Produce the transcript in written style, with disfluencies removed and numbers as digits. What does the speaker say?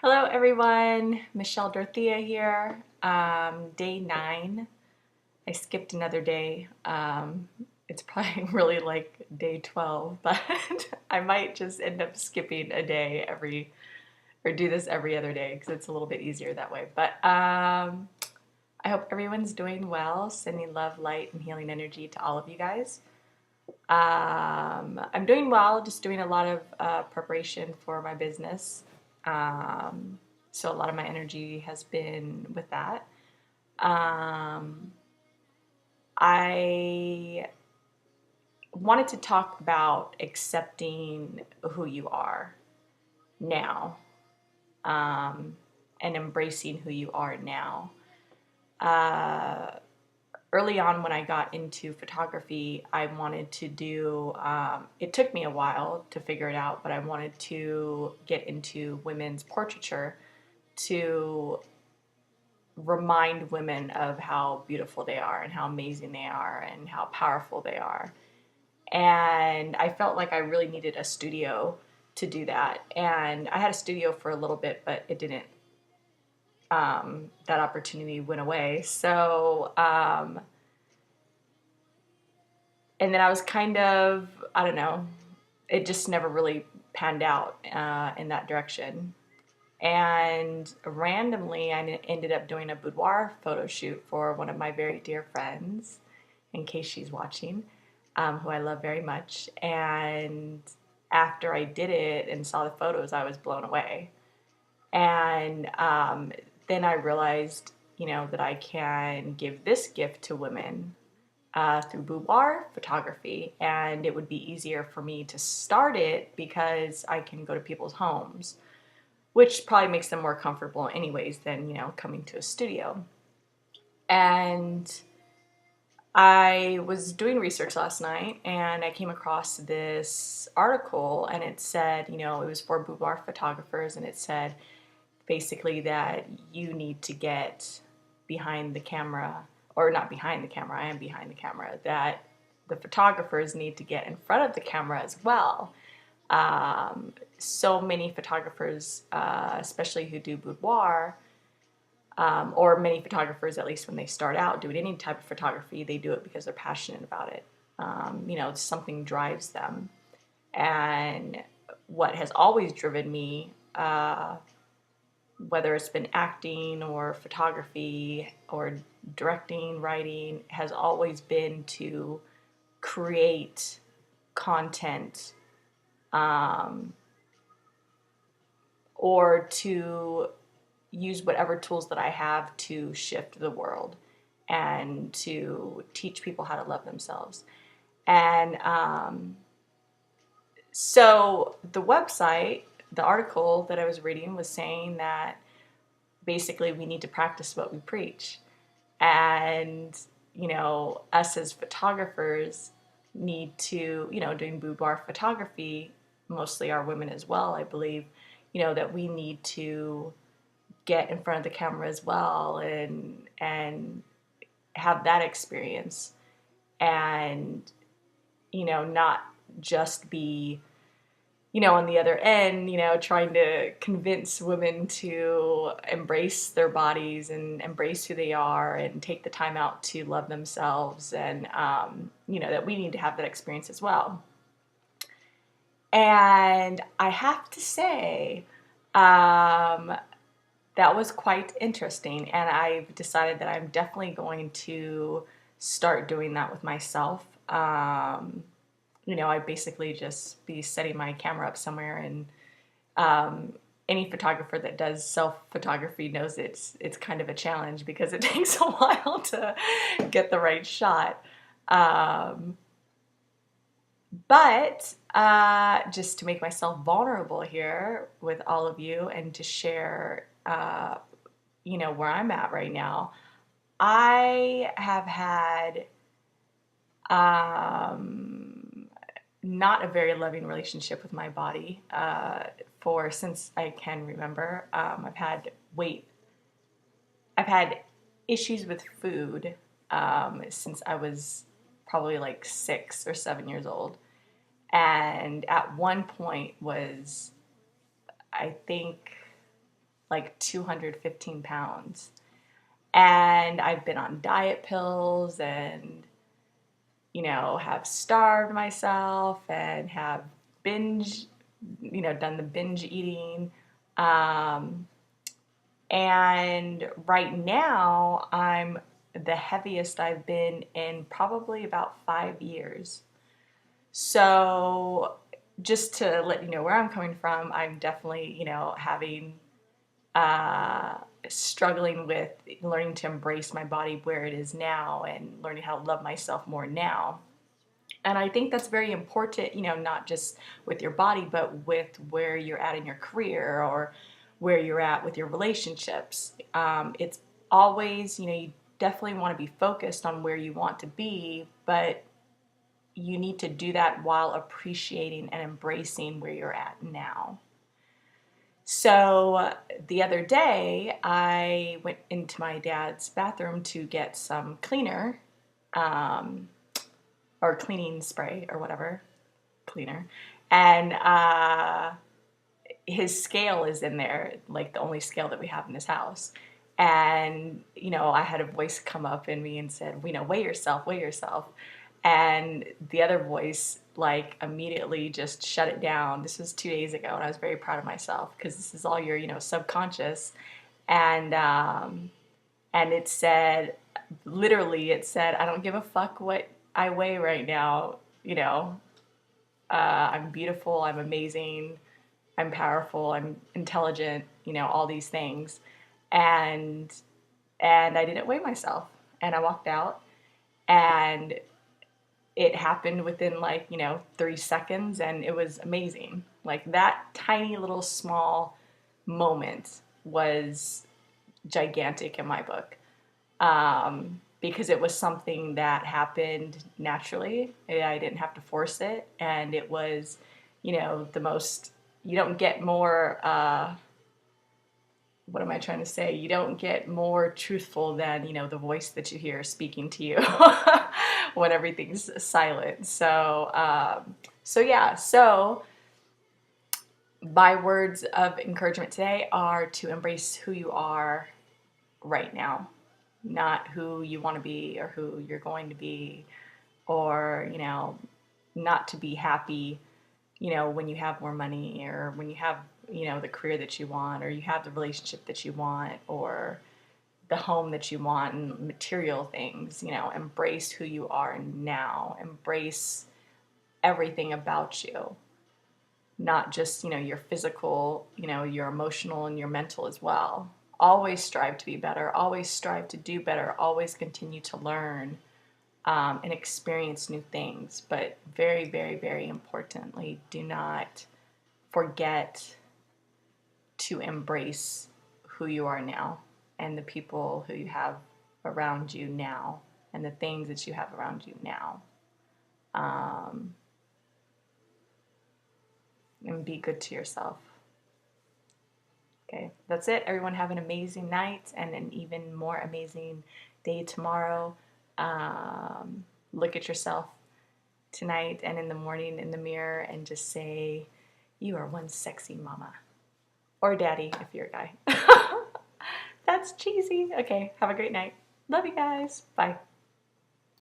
Hello everyone, Michelle Dorothea here. Day 9. I skipped another day. It's probably really like day 12, but I might just end up skipping a day or do this every other day because it's a little bit easier that way. But I hope everyone's doing well, sending love, light, and healing energy to all of you guys. I'm doing well, just doing a lot of preparation for my business. So a lot of my energy has been with that. I wanted to talk about accepting who you are now, and embracing who you are now. Early on when I got into photography, I wanted to do, it took me a while to figure it out, but I wanted to get into women's portraiture to remind women of how beautiful they are and how amazing they are and how powerful they are. And I felt like I really needed a studio to do that. And I had a studio for a little bit, but it didn't, that opportunity went away. So, and then I was kind of, I don't know, it just never really panned out in that direction. And randomly, I ended up doing a boudoir photo shoot for one of my very dear friends, in case she's watching, who I love very much. And after I did it and saw the photos, I was blown away. And then I realized, that I can give this gift to women through boudoir photography, and it would be easier for me to start it because I can go to people's homes, which probably makes them more comfortable anyways than, coming to a studio. And I was doing research last night and I came across this article, and it said, it was for boudoir photographers, and it said basically that you need to get behind the camera, or not behind the camera, I am behind the camera, that the photographers need to get in front of the camera as well. So many photographers, especially who do boudoir, or many photographers, at least when they start out doing any type of photography, they do it because they're passionate about it. Something drives them. And what has always driven me, whether it's been acting or photography or directing, writing, has always been to create content, or to use whatever tools that I have to shift the world and to teach people how to love themselves. And so the website, the article that I was reading was saying that basically we need to practice what we preach. And, us as photographers need to, doing boudoir photography, mostly are women as well, I believe, that we need to get in front of the camera as well and have that experience, and not just be on the other end, trying to convince women to embrace their bodies and embrace who they are and take the time out to love themselves, and that we need to have that experience as well. And I have to say, that was quite interesting, and I've decided that I'm definitely going to start doing that with myself. I basically just be setting my camera up somewhere, and any photographer that does self-photography knows it's kind of a challenge because it takes a while to get the right shot. But just to make myself vulnerable here with all of you and to share, where I'm at right now, I have had not a very loving relationship with my body since I can remember. I've had issues with food since I was probably like 6 or 7 years old. And at one point was, I think, like 215 pounds. And I've been on diet pills and, have starved myself and have binge, done the binge eating. Um, and right now, I'm the heaviest I've been in probably about 5 years. So, just to let you know where I'm coming from, I'm definitely, having uh, struggling with learning to embrace my body where it is now and learning how to love myself more now. And I think that's very important, not just with your body, but with where you're at in your career or where you're at with your relationships. It's always, you definitely want to be focused on where you want to be, but you need to do that while appreciating and embracing where you're at now. So the other day, I went into my dad's bathroom to get some cleaner, um, or cleaning spray or whatever, cleaner. And his scale is in there, like the only scale that we have in this house. And, I had a voice come up in me and said, weigh yourself, weigh yourself. And the other voice, like, immediately just shut it down. This was 2 days ago, and I was very proud of myself because this is all your, subconscious. And it said, literally, it said, I don't give a fuck what I weigh right now. I'm beautiful, I'm amazing, I'm powerful, I'm intelligent, all these things. And I didn't weigh myself. And I walked out, and it happened within 3 seconds, and it was amazing. Like, that tiny little small moment was gigantic in my book, because it was something that happened naturally. I didn't have to force it, and it was, the most, you don't get more, what am I trying to say? You don't get more truthful than, the voice that you hear speaking to you when everything's silent. So yeah. So my words of encouragement today are to embrace who you are right now, not who you want to be or who you're going to be, or, not to be happy, when you have more money or when you have, the career that you want, or you have the relationship that you want, or the home that you want, and material things. Embrace who you are now. Embrace everything about you, not just, your physical, your emotional and your mental as well. Always strive to be better. Always strive to do better. Always continue to learn, and experience new things. But very, very, very importantly, do not forget to embrace who you are now, and the people who you have around you now, and the things that you have around you now. And be good to yourself. Okay, that's it. Everyone have an amazing night and an even more amazing day tomorrow. Look at yourself tonight and in the morning in the mirror and just say, you are one sexy mama. Or daddy if you're a guy. That's cheesy. Okay, have a great night. Love you guys. Bye.